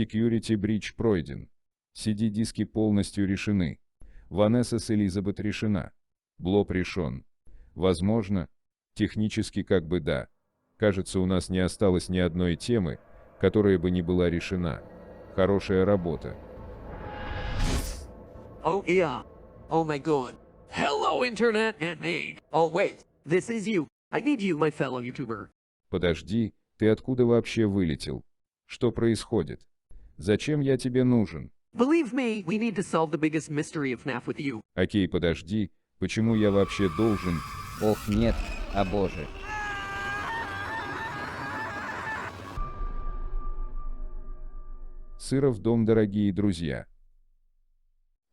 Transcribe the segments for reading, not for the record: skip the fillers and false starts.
Security Breach пройден. CD-диски полностью решены. Ванесса с Элизабет решена. Блоб решен. Возможно, технически как бы да. Кажется, у нас не осталось ни одной темы, которая бы не была решена. Хорошая работа. Oh yeah. Oh my god. Hello internet and me. Oh wait, this is you. I need you, my fellow YouTuber. Подожди, ты откуда вообще вылетел? Что происходит? Зачем я тебе нужен? Believe me, we need to solve the biggest mystery of FNAF with you. Окей, подожди, почему я вообще должен? Ох, нет, о боже. Сыров дом, дорогие друзья.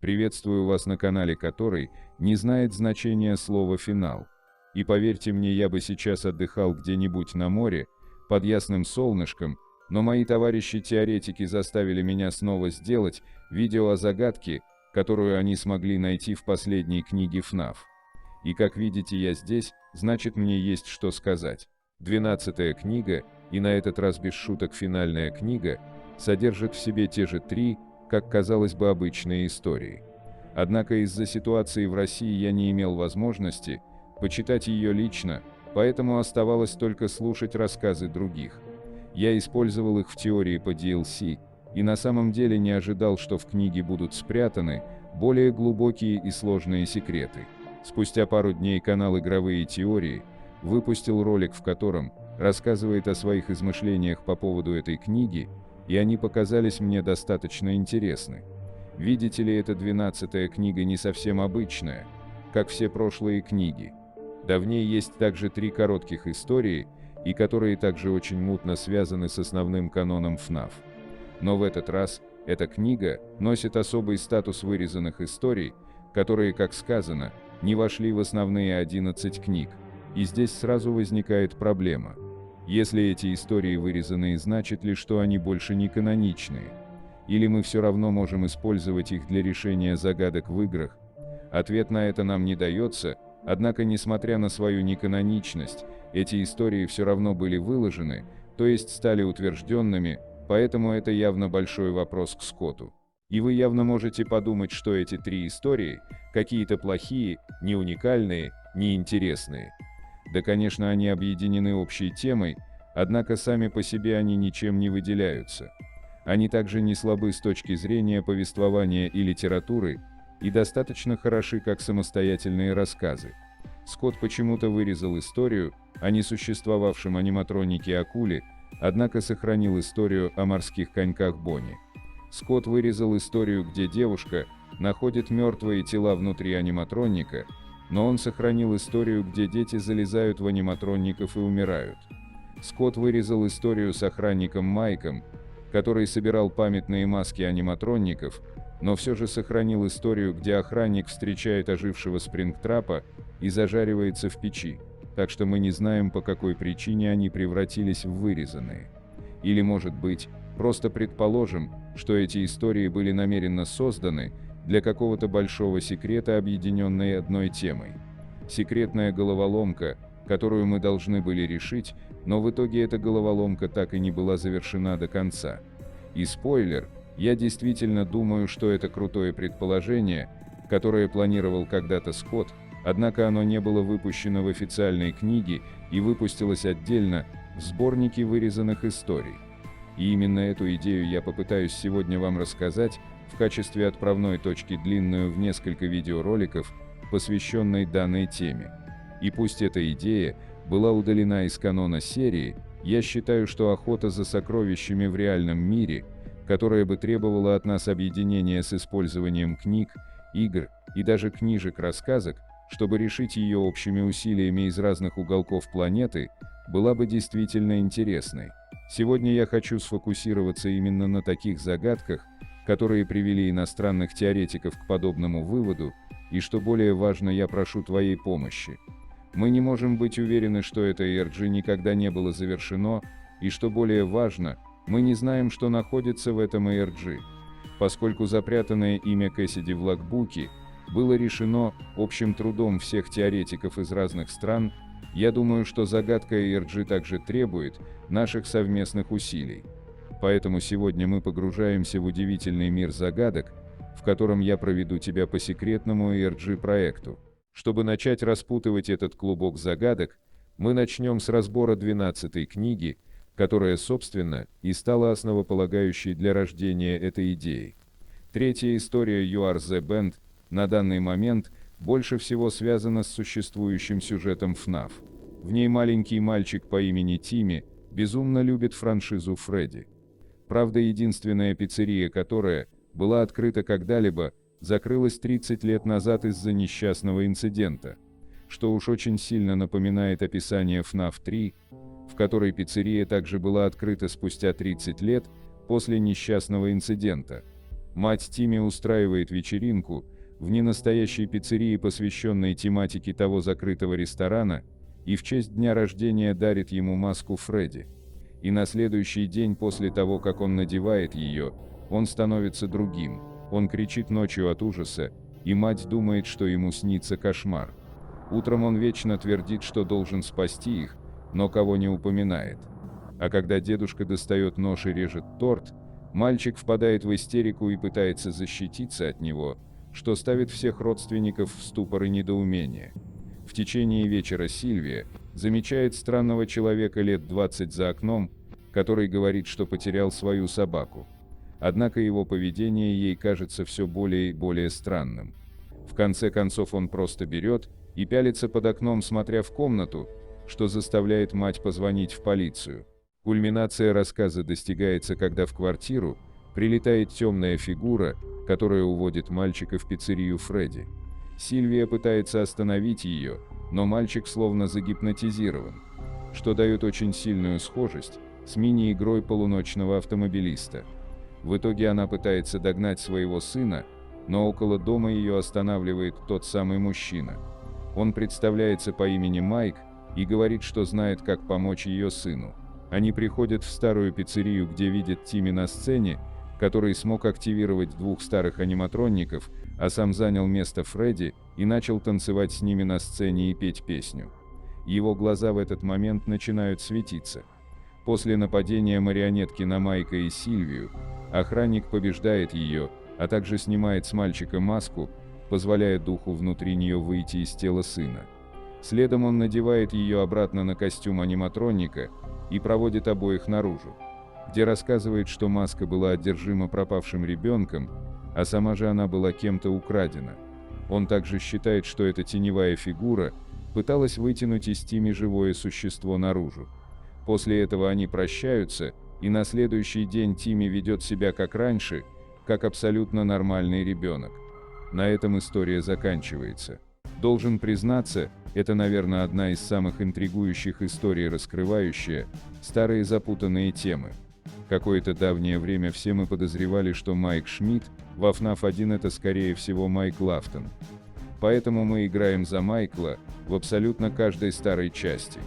Приветствую вас на канале, который не знает значения слова «финал». И поверьте мне, я бы сейчас отдыхал где-нибудь на море, под ясным солнышком, но мои товарищи-теоретики заставили меня снова сделать видео о загадке, которую они смогли найти в последней книге FNAF. И как видите, я здесь, значит, мне есть что сказать. 12-я книга, и на этот раз без шуток финальная книга, содержит в себе те же три, как казалось бы, обычные истории. Однако из-за ситуации в России я не имел возможности почитать ее лично, поэтому оставалось только слушать рассказы других. Я использовал их в теории по DLC, и на самом деле не ожидал, что в книге будут спрятаны более глубокие и сложные секреты. Спустя пару дней канал «Игровые теории» выпустил ролик, в котором рассказывает о своих измышлениях по поводу этой книги, и они показались мне достаточно интересны. Видите ли, эта 12-я книга не совсем обычная, как все прошлые книги. Да, в ней есть также 3 коротких истории, и которые также очень мутно связаны с основным каноном FNAF. Но в этот раз эта книга носит особый статус вырезанных историй, которые, как сказано, не вошли в основные 11 книг. И здесь сразу возникает проблема. Если эти истории вырезанные, значит ли, что они больше не каноничные? Или мы все равно можем использовать их для решения загадок в играх? Ответ на это нам не дается, однако, несмотря на свою неканоничность, эти истории все равно были выложены, то есть стали утвержденными, поэтому это явно большой вопрос к Скотту. И вы явно можете подумать, что эти 3 истории какие-то плохие, не уникальные, неинтересные. Да, конечно, они объединены общей темой, однако сами по себе они ничем не выделяются. Они также не слабы с точки зрения повествования и литературы, и достаточно хороши как самостоятельные рассказы. Скотт почему-то вырезал историю о несуществовавшем аниматронике акуле, однако сохранил историю о морских коньках Бонни. Скотт вырезал историю, где девушка находит мертвые тела внутри аниматроника, но он сохранил историю, где дети залезают в аниматроников и умирают. Скотт вырезал историю с охранником Майком, который собирал памятные маски аниматроников, но все же сохранил историю, где охранник встречает ожившего Спрингтрапа и зажаривается в печи, так что мы не знаем, по какой причине они превратились в вырезанные. Или, может быть, просто предположим, что эти истории были намеренно созданы для какого-то большого секрета, объединенной одной темой. Секретная головоломка, которую мы должны были решить, но в итоге эта головоломка так и не была завершена до конца. И спойлер, я действительно думаю, что это крутое предположение, которое планировал когда-то Скотт, однако оно не было выпущено в официальной книге и выпустилось отдельно в сборнике вырезанных историй. И именно эту идею я попытаюсь сегодня вам рассказать в качестве отправной точки длинную в несколько видеороликов, посвященной данной теме. И пусть эта идея была удалена из канона серии, я считаю, что охота за сокровищами в реальном мире, которая бы требовала от нас объединения с использованием книг, игр и даже книжек-рассказок, чтобы решить ее общими усилиями из разных уголков планеты, была бы действительно интересной. Сегодня я хочу сфокусироваться именно на таких загадках, которые привели иностранных теоретиков к подобному выводу, и что более важно, я прошу твоей помощи. Мы не можем быть уверены, что это ERG никогда не было завершено, и что более важно, мы не знаем, что находится в этом ERG. Поскольку запрятанное имя Кэссиди в логбуке было решено общим трудом всех теоретиков из разных стран, я думаю, что загадка ERG также требует наших совместных усилий. Поэтому сегодня мы погружаемся в удивительный мир загадок, в котором я проведу тебя по секретному ERG-проекту. Чтобы начать распутывать этот клубок загадок, мы начнем с разбора 12-й книги, которая, собственно, и стала основополагающей для рождения этой идеи. Третья история You Are The Band на данный момент больше всего связана с существующим сюжетом FNAF. В ней маленький мальчик по имени Тимми безумно любит франшизу Фредди. Правда, единственная пиццерия, которая была открыта когда-либо, закрылась 30 лет назад из-за несчастного инцидента, что уж очень сильно напоминает описание FNAF 3, в которой пиццерия также была открыта спустя 30 лет после несчастного инцидента. Мать Тимми устраивает вечеринку в ненастоящей пиццерии, посвященной тематике того закрытого ресторана, и в честь дня рождения дарит ему маску Фредди. И на следующий день после того, как он надевает ее, он становится другим. Он кричит ночью от ужаса, и мать думает, что ему снится кошмар. Утром он вечно твердит, что должен спасти их, но кого не упоминает. А когда дедушка достает нож и режет торт, мальчик впадает в истерику и пытается защититься от него, что ставит всех родственников в ступор и недоумение. В течение вечера Сильвия замечает странного человека лет 20 за окном, который говорит, что потерял свою собаку. Однако его поведение ей кажется все более и более странным. В конце концов он просто берет и пялится под окном, смотря в комнату, что заставляет мать позвонить в полицию. Кульминация рассказа достигается, когда в квартиру прилетает темная фигура, которая уводит мальчика в пиццерию Фредди. Сильвия пытается остановить ее, но мальчик словно загипнотизирован, что дает очень сильную схожесть с мини-игрой полуночного автомобилиста. В итоге она пытается догнать своего сына, но около дома ее останавливает тот самый мужчина. Он представляется по имени Майк и говорит, что знает, как помочь ее сыну. Они приходят в старую пиццерию, где видят Тимми на сцене, который смог активировать двух старых аниматроников, а сам занял место Фредди и начал танцевать с ними на сцене и петь песню. Его глаза в этот момент начинают светиться. После нападения марионетки на Майка и Сильвию, охранник побеждает ее, а также снимает с мальчика маску, позволяя духу внутри нее выйти из тела сына. Следом он надевает ее обратно на костюм аниматроника и проводит обоих наружу, где рассказывает, что маска была одержима пропавшим ребенком, а сама же она была кем-то украдена. Он также считает, что эта теневая фигура пыталась вытянуть из Тимми живое существо наружу. После этого они прощаются, и на следующий день Тимми ведет себя как раньше, как абсолютно нормальный ребенок. На этом история заканчивается. Должен признаться, это, наверное, одна из самых интригующих историй, раскрывающая старые запутанные темы. Какое-то давнее время все мы подозревали, что Майк Шмидт во FNAF 1 это скорее всего Майк Лафтон. Поэтому мы играем за Майкла в абсолютно каждой старой части.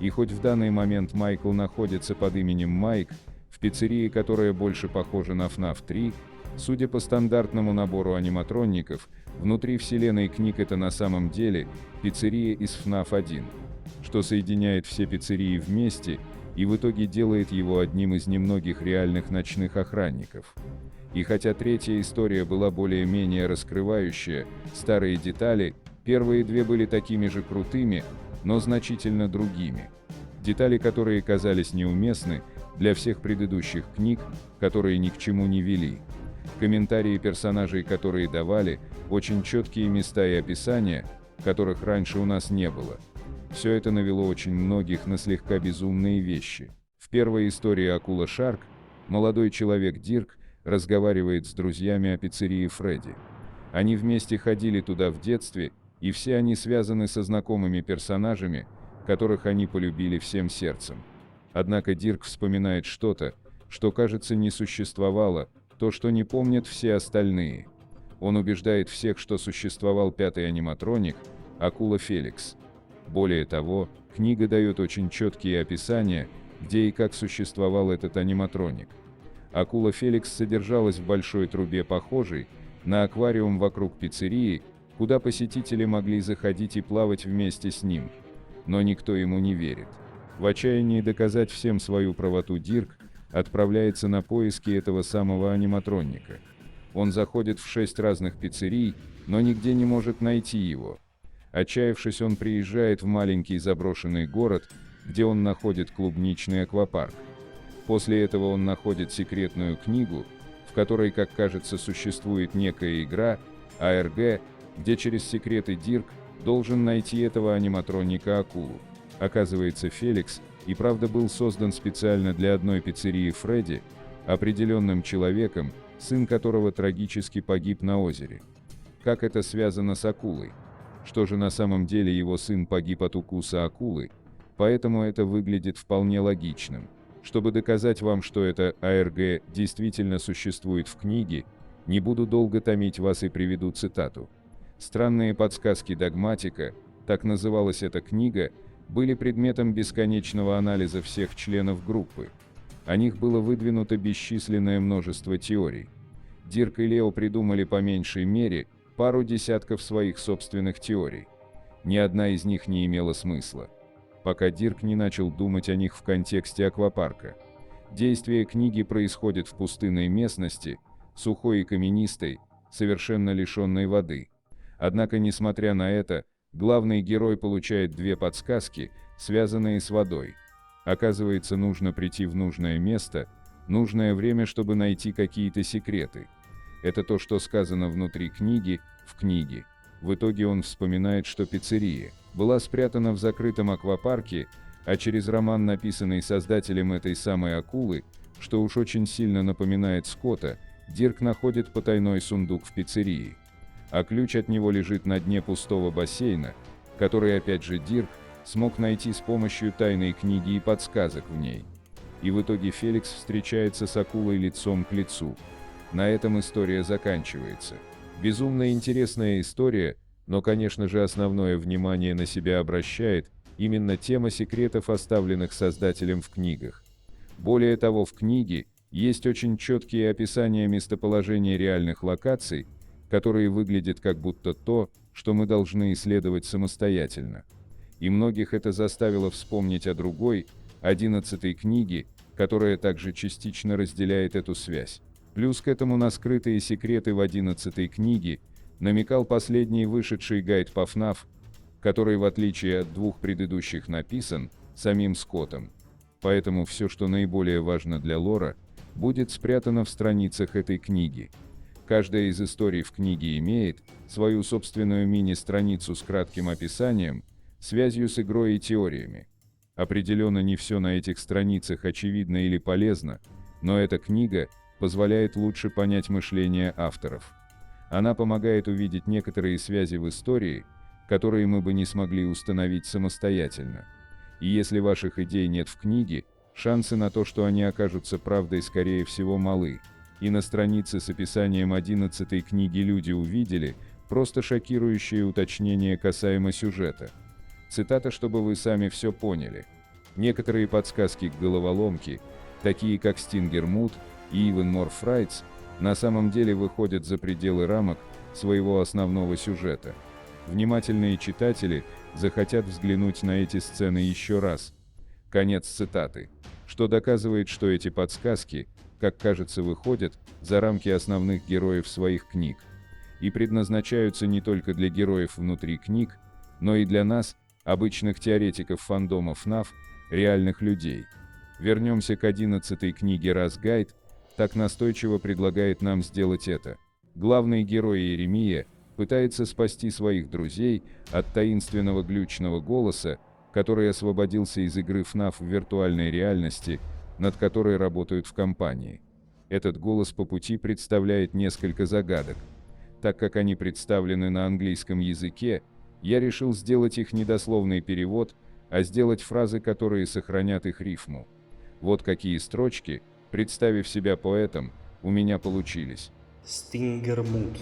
И хоть в данный момент Майкл находится под именем Майк, в пиццерии, которая больше похожа на FNAF 3, судя по стандартному набору аниматроников, внутри вселенной книг это на самом деле пиццерия из FNAF 1, что соединяет все пиццерии вместе и в итоге делает его одним из немногих реальных ночных охранников. И хотя третья история была более-менее раскрывающая старые детали, первые две были такими же крутыми, но значительно другими. Детали, которые казались неуместны для всех предыдущих книг, которые ни к чему не вели. Комментарии персонажей, которые давали очень четкие места и описания, которых раньше у нас не было. Все это навело очень многих на слегка безумные вещи. В первой истории «Акула Шарк» молодой человек Дирк разговаривает с друзьями о пиццерии Фредди. Они вместе ходили туда в детстве, и все они связаны со знакомыми персонажами, которых они полюбили всем сердцем. Однако Дирк вспоминает что-то, что, кажется, не существовало, то, что не помнят все остальные. Он убеждает всех, что существовал пятый аниматроник, Акула Феликс. Более того, книга дает очень четкие описания, где и как существовал этот аниматроник. Акула Феликс содержалась в большой трубе, похожей на аквариум вокруг пиццерии, куда посетители могли заходить и плавать вместе с ним. Но никто ему не верит. В отчаянии доказать всем свою правоту Дирк отправляется на поиски этого самого аниматроника. Он заходит в 6 разных пиццерий, но нигде не может найти его. Отчаявшись, он приезжает в маленький заброшенный город, где он находит клубничный аквапарк. После этого он находит секретную книгу, в которой, как кажется, существует некая игра, АРГ, где через секреты Дирк должен найти этого аниматроника-акулу. Оказывается, Феликс и правда был создан специально для одной пиццерии Фредди, определенным человеком, сын которого трагически погиб на озере. Как это связано с акулой? Что же на самом деле его сын погиб от укуса акулы, поэтому это выглядит вполне логичным. Чтобы доказать вам, что это АРГ действительно существует в книге, не буду долго томить вас и приведу цитату. «Странные подсказки догматика», так называлась эта книга, были предметом бесконечного анализа всех членов группы. О них было выдвинуто бесчисленное множество теорий. Дирк и Лео придумали по меньшей мере пару десятков своих собственных теорий. Ни одна из них не имела смысла, пока Дирк не начал думать о них в контексте аквапарка. Действие книги происходит в пустынной местности, сухой и каменистой, совершенно лишенной воды. Однако, несмотря на это, главный герой получает 2 подсказки, связанные с водой. Оказывается, нужно прийти в нужное место, нужное время, чтобы найти какие-то секреты. Это то, что сказано внутри книги, в книге. В итоге он вспоминает, что пиццерия была спрятана в закрытом аквапарке, а через роман, написанный создателем этой самой акулы, что уж очень сильно напоминает Скотта, Дирк находит потайной сундук в пиццерии. А ключ от него лежит на дне пустого бассейна, который опять же Дирк смог найти с помощью тайной книги и подсказок в ней. И в итоге Феликс встречается с акулой лицом к лицу. На этом история заканчивается. Безумно интересная история, но, конечно же, основное внимание на себя обращает именно тема секретов, оставленных создателем в книгах. Более того, в книге есть очень четкие описания местоположения реальных локаций, которые выглядят как будто то, что мы должны исследовать самостоятельно. И многих это заставило вспомнить о другой, 11-й книге, которая также частично разделяет эту связь. Плюс к этому на скрытые секреты в 11-й книге намекал последний вышедший гайд по FNAF, который, в отличие от 2 предыдущих, написан самим Скоттом. Поэтому все, что наиболее важно для лора, будет спрятано в страницах этой книги. Каждая из историй в книге имеет свою собственную мини-страницу с кратким описанием, связью с игрой и теориями. Определенно не все на этих страницах очевидно или полезно, но эта книга позволяет лучше понять мышление авторов. Она помогает увидеть некоторые связи в истории, которые мы бы не смогли установить самостоятельно. И если ваших идей нет в книге, шансы на то, что они окажутся правдой, скорее всего, малы. И на странице с описанием 11-й книги люди увидели просто шокирующее уточнение касаемо сюжета. Цитата, чтобы вы сами все поняли. Некоторые подсказки к головоломке, такие как Stinger Mood и Even More Frights, на самом деле выходят за пределы рамок своего основного сюжета. Внимательные читатели захотят взглянуть на эти сцены еще раз. Конец цитаты. Что доказывает, что эти подсказки, как кажется, выходят за рамки основных героев своих книг и предназначаются не только для героев внутри книг, но и для нас, обычных теоретиков фандома FNAF, реальных людей. Вернемся к 11-й книге, раз гайд так настойчиво предлагает нам сделать это. Главный герой Иеремия пытается спасти своих друзей от таинственного глючного голоса, который освободился из игры FNAF в виртуальной реальности, над которой работают в компании. Этот голос по пути представляет несколько загадок. Так как они представлены на английском языке, я решил сделать их не дословный перевод, а сделать фразы, которые сохранят их рифму. Вот какие строчки, представив себя поэтом, у меня получились. Stinger Mood.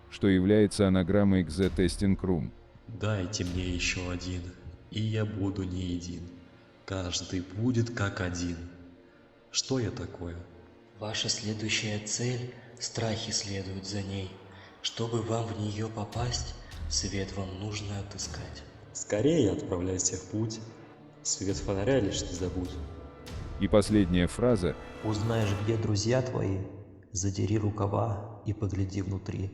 Что является анаграммой к The Testing Room. Дайте мне еще один, и я буду не един. Каждый будет как один. Что я такое? Ваша следующая цель, страхи следуют за ней. Чтобы вам в нее попасть, свет вам нужно отыскать. Скорее отправляйся в путь. Свет фонаря лишь не забудь. И последняя фраза: Узнаешь, где друзья твои, задери рукава и погляди внутри.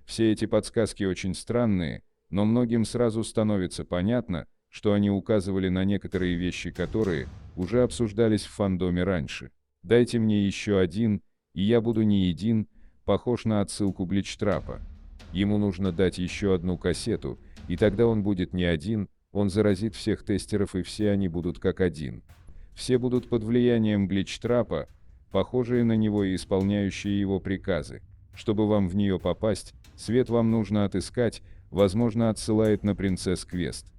все эти подсказки очень странные, но многим сразу становится понятно, что они указывали на некоторые вещи, которые уже обсуждались в фандоме раньше. Дайте мне еще один, и я буду не един, похож на отсылку Гличтрапа. Ему нужно дать еще одну кассету, и тогда он будет не один, он заразит всех тестеров, и все они будут как один. Все будут под влиянием Гличтрапа, похожие на него и исполняющие его приказы. Чтобы вам в нее попасть, свет вам нужно отыскать, возможно, отсылает на Принцесс Квест,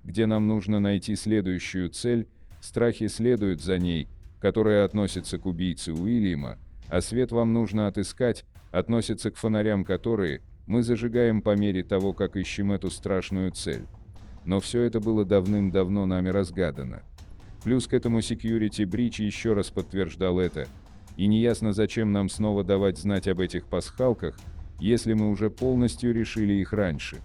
где нам нужно найти следующую цель, страхи следуют за ней, которая относится к убийце Уильяма, а свет вам нужно отыскать, относится к фонарям, которые мы зажигаем по мере того, как ищем эту страшную цель. Но все это было давным-давно нами разгадано. Плюс к этому Security Breach еще раз подтверждал это, и неясно, зачем нам снова давать знать об этих пасхалках, если мы уже полностью решили их раньше.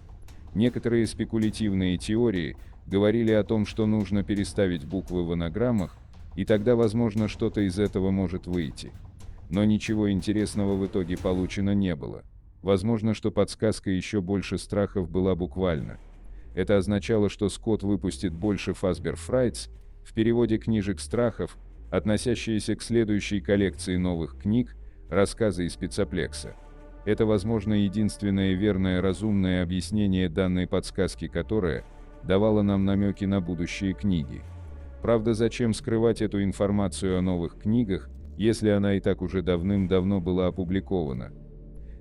Некоторые спекулятивные теории говорили о том, что нужно переставить буквы в анаграммах, и тогда, возможно, что-то из этого может выйти. Но ничего интересного в итоге получено не было. Возможно, что подсказка еще больше страхов была буквально. Это означало, что Скотт выпустит больше Fazbear Frights, в переводе книжек страхов, относящиеся к следующей коллекции новых книг, рассказы из спецоплекса. Это, возможно, единственное верное разумное объяснение данной подсказки, которая давала нам намеки на будущие книги. Правда, зачем скрывать эту информацию о новых книгах, если она и так уже давным-давно была опубликована?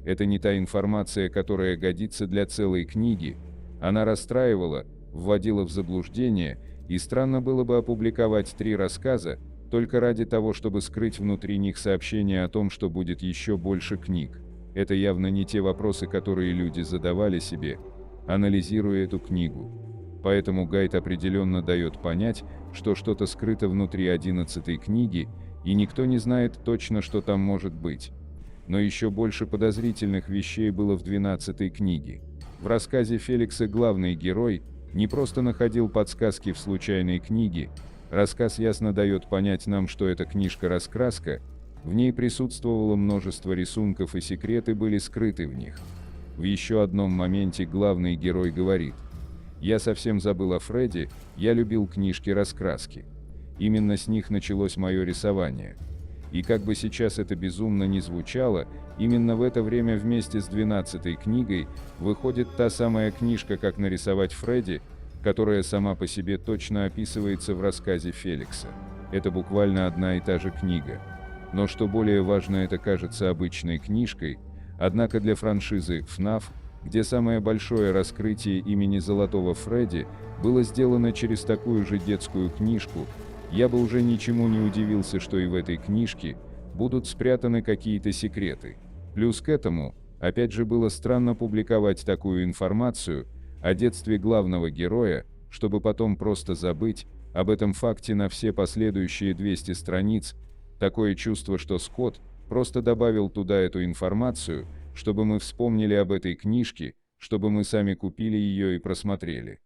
Это не та информация, которая годится для целой книги. Она расстраивала, вводила в заблуждение, и странно было бы опубликовать 3 рассказа, только ради того, чтобы скрыть внутри них сообщение о том, что будет еще больше книг. Это явно не те вопросы, которые люди задавали себе, анализируя эту книгу. Поэтому гайд определенно дает понять, что что-то скрыто внутри 11-й книги, и никто не знает точно, что там может быть. Но еще больше подозрительных вещей было в 12-й книге. В рассказе Феликса главный герой не просто находил подсказки в случайной книге, рассказ ясно дает понять нам, что эта книжка-раскраска, в ней присутствовало множество рисунков, и секреты были скрыты в них. В еще одном моменте главный герой говорит: «Я совсем забыл о Фредди, я любил книжки-раскраски. Именно с них началось мое рисование». И как бы сейчас это безумно ни звучало, именно в это время вместе с 12-й книгой выходит та самая книжка «Как нарисовать Фредди», которая сама по себе точно описывается в рассказе Феликса. Это буквально одна и та же книга. Но что более важно, это кажется обычной книжкой, однако для франшизы FNAF, где самое большое раскрытие имени Золотого Фредди было сделано через такую же детскую книжку, я бы уже ничему не удивился, что и в этой книжке будут спрятаны какие-то секреты. Плюс к этому, опять же, было странно публиковать такую информацию о детстве главного героя, чтобы потом просто забыть об этом факте на все последующие 200 страниц. Такое чувство, что Скотт просто добавил туда эту информацию, чтобы мы вспомнили об этой книжке, чтобы мы сами купили ее и просмотрели.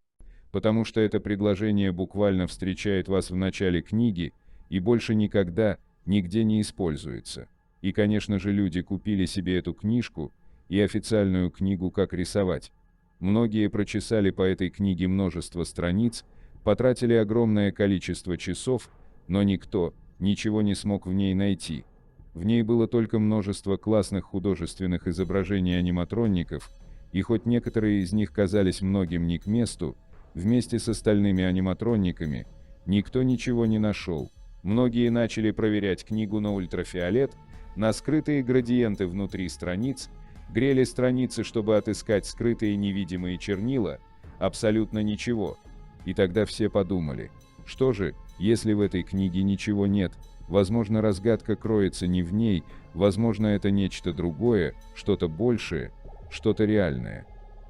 Потому что это предложение буквально встречает вас в начале книги и больше никогда, нигде не используется. И, конечно же, люди купили себе эту книжку и официальную книгу «Как рисовать». Многие прочесали по этой книге множество страниц, потратили огромное количество часов, но никто ничего не смог в ней найти. В ней было только множество классных художественных изображений аниматронников, и хоть некоторые из них казались многим не к месту, вместе с остальными аниматронниками никто ничего не нашел. Многие начали проверять книгу на ультрафиолет, на скрытые градиенты внутри страниц, грели страницы, чтобы отыскать скрытые невидимые чернила, абсолютно ничего. И тогда все подумали: что же, если в этой книге ничего нет, возможно, разгадка кроется не в ней, возможно, это нечто другое, что-то большее, что-то реальное.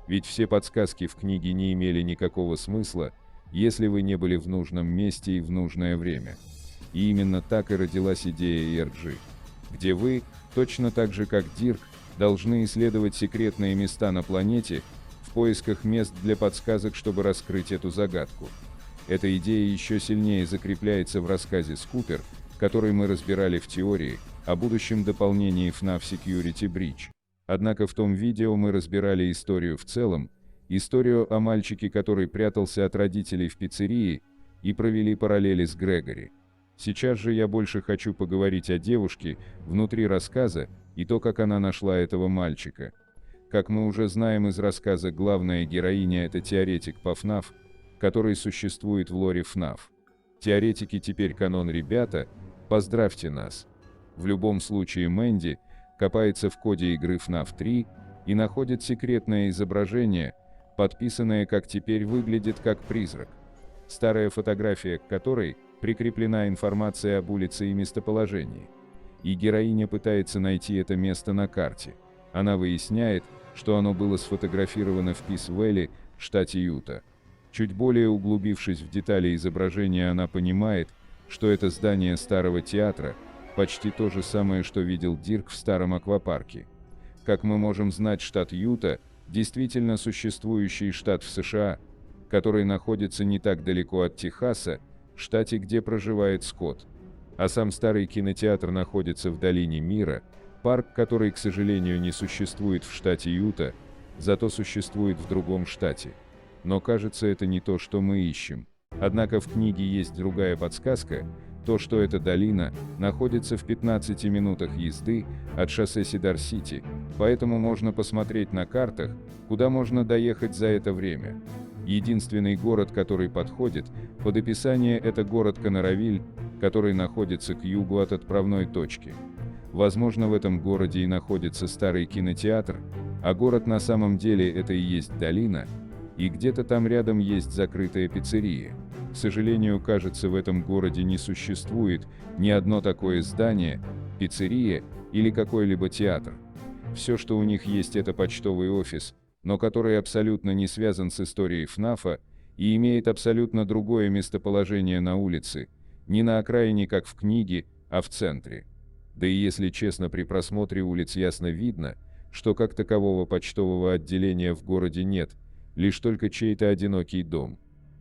Ведь все подсказки в книге не имели никакого смысла, если вы не были в нужном месте и в нужное время. И именно так и родилась идея ERG, где вы, точно так же как Дирк, должны исследовать секретные места на планете в поисках мест для подсказок, чтобы раскрыть эту загадку. Эта идея еще сильнее закрепляется в рассказе «Скутер», который мы разбирали в теории, о будущем дополнении FNAF Security Breach. Однако в том видео мы разбирали историю в целом, историю о мальчике, который прятался от родителей в пиццерии, и провели параллели с Грегори. Сейчас же я больше хочу поговорить о девушке внутри рассказа и то, как она нашла этого мальчика. Как мы уже знаем из рассказа, главная героиня — это теоретик по FNAF, который существует в лоре FNAF. Теоретики теперь канон, ребята, поздравьте нас. В любом случае Мэнди копается в коде игры FNAF 3 и находит секретное изображение, подписанное, как теперь выглядит, как призрак. Старая фотография, к которой прикреплена информация об улице и местоположении. И героиня пытается найти это место на карте. Она выясняет, что оно было сфотографировано в Пис-Вэлли, штате Юта. Чуть более углубившись в детали изображения, она понимает, что это здание старого театра, почти то же самое, что видел Дирк в старом аквапарке. Как мы можем знать, штат Юта – действительно существующий штат в США, который находится не так далеко от Техаса, штате, где проживает Скотт. А сам старый кинотеатр находится в Долине Мира, парк, который, к сожалению, не существует в штате Юта, зато существует в другом штате. Но кажется, это не то, что мы ищем. Однако в книге есть другая подсказка, то, что эта долина находится в 15 минутах езды от шоссе Сидар-Сити, поэтому можно посмотреть на картах, куда можно доехать за это время. Единственный город, который подходит под описание, это город Коноравиль, который находится к югу от отправной точки. Возможно, в этом городе и находится старый кинотеатр, а город на самом деле это и есть долина, и где-то там рядом есть закрытая пиццерия. К сожалению, кажется, в этом городе не существует ни одно такое здание, пиццерия или какой-либо театр. Все, что у них есть, это почтовый офис, но который абсолютно не связан с историей ФНАФа и имеет абсолютно другое местоположение на улице, не на окраине, как в книге, а в центре. Да и если честно, при просмотре улиц ясно видно, что как такового почтового отделения в городе нет, лишь только чей-то одинокий дом.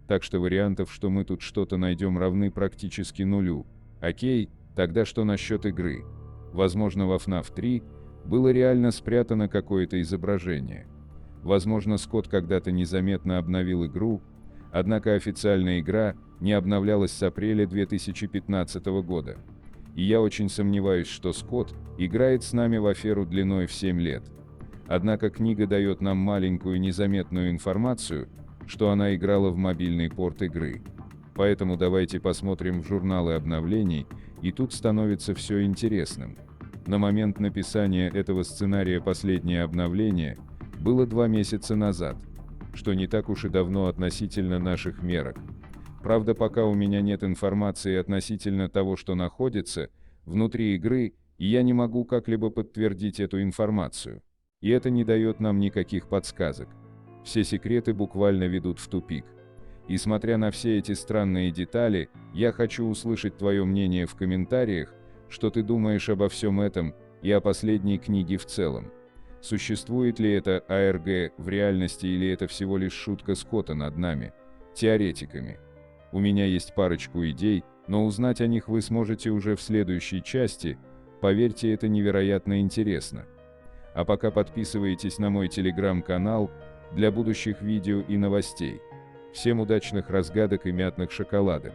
Так что вариантов, что мы тут что-то найдем, равны практически нулю. Окей, тогда что насчет игры? Возможно, во FNAF 3 было реально спрятано какое-то изображение. Возможно, Скотт когда-то незаметно обновил игру, однако официальная игра не обновлялась с апреля 2015 года. И я очень сомневаюсь, что Скотт играет с нами в аферу длиной в 7 лет. Однако книга дает нам маленькую незаметную информацию, что она играла в мобильный порт игры. Поэтому давайте посмотрим в журналы обновлений, и тут становится все интересным. На момент написания этого сценария последнее обновление было 2 месяца назад, что не так уж и давно относительно наших мерок. Правда, пока у меня нет информации относительно того, что находится внутри игры, и я не могу как-либо подтвердить эту информацию. И это не дает нам никаких подсказок. Все секреты буквально ведут в тупик. И смотря на все эти странные детали, я хочу услышать твое мнение в комментариях, что ты думаешь обо всем этом и о последней книге в целом. Существует ли это АРГ в реальности или это всего лишь шутка Скотта над нами, теоретиками? У меня есть парочку идей, но узнать о них вы сможете уже в следующей части, поверьте, это невероятно интересно. А пока подписывайтесь на мой телеграм-канал для будущих видео и новостей. Всем удачных разгадок и мятных шоколадок!